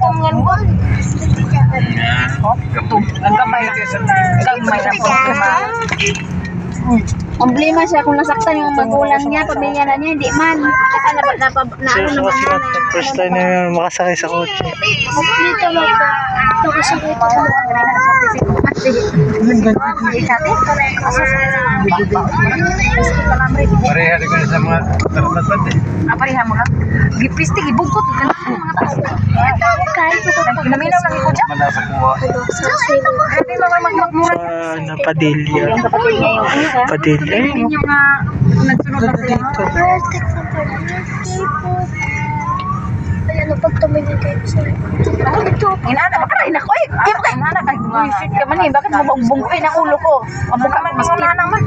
kung ganun. Ang kamay na problema. Problema siya kung nasaktan yung magulang niya, pamilya na niya, hindi man. Kasi na ano naman na. First time na makasakay sa kotse. Dito lang ito. Nakasakit ako. Pareha rin ko sa mga tarpat eh. Pareha mo lang. Gipistig, ibugkot. Mga tao. Kahit ito. Naminaw lang iko dyan. Manasa kuha. Hindi mo magmura. Sa Padilla. Yung kapatid niya yung isa. Padilla. Yung nagsunod na sila. Dito. Ayan, pag tumingin kayo sa'yo. Inana, baka na inak ko eh. Ay, baka inana. Ay, shit ka man eh. Bakit mo bungkuin ang ulo ko? Mabuka man, maskin. Naman.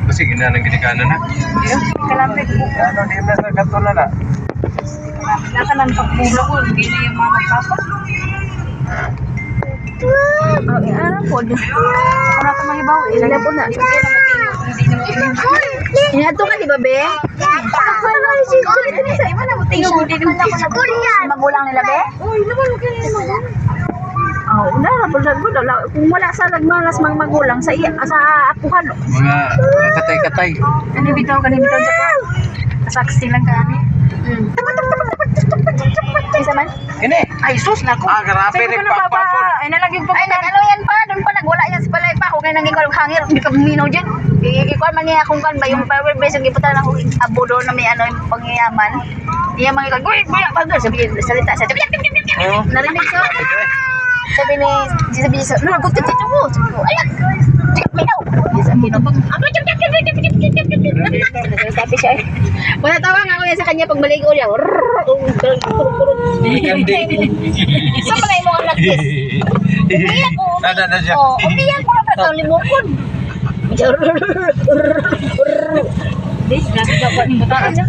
Kasi ginanang ginikanan na. Kalambit ko. Ano, di ba sa kanto na na? Naka ng pagpulo ko. Hindi na yung mga papa. Ano po? Wala ka mahibaw. Ilan po na? Inato ka, di ba, be? Ako na kayo si Kuya. Di ba na mo tingin mo din yung magulang nila, be? Uy, naman, huwag yan yung magulang. Oo, kung wala sa nagmalas mga magulang sa apuhan. Mga katay-katay. Kanibitaw dyan ka. Kasaksi lang ka. Isa man? Ini. Ay, sus na ko. Grabe Sa'yo rin ka na ba? pagpapon. Ay, nalagyan pa. Ay, nag-ano yan pa. Doon pa nagwala yan sa balay pa. Kung kaya nang ikaw hangir, hindi ka buminaw dyan. Ikuan man niya kung kan ba yung power base yung iputan ng abo doon na may ano yung pangyayaman. Niya mga ikaw, guy, bagal. Sabi salita siya. Narinig ko. Sabi ni, sabi niya, no, gusto dito mo. Sabi ko, ayan. Minaw. Sabi niya, sabi siya. Wala tawa nga ako yan sa kanya pag maligo niya. Sa malay mo ang nagkis. Umiyak ko. Nada siya. Umiyak ko na ito, limukon. Dis, grabe ka pa ni bataan niya.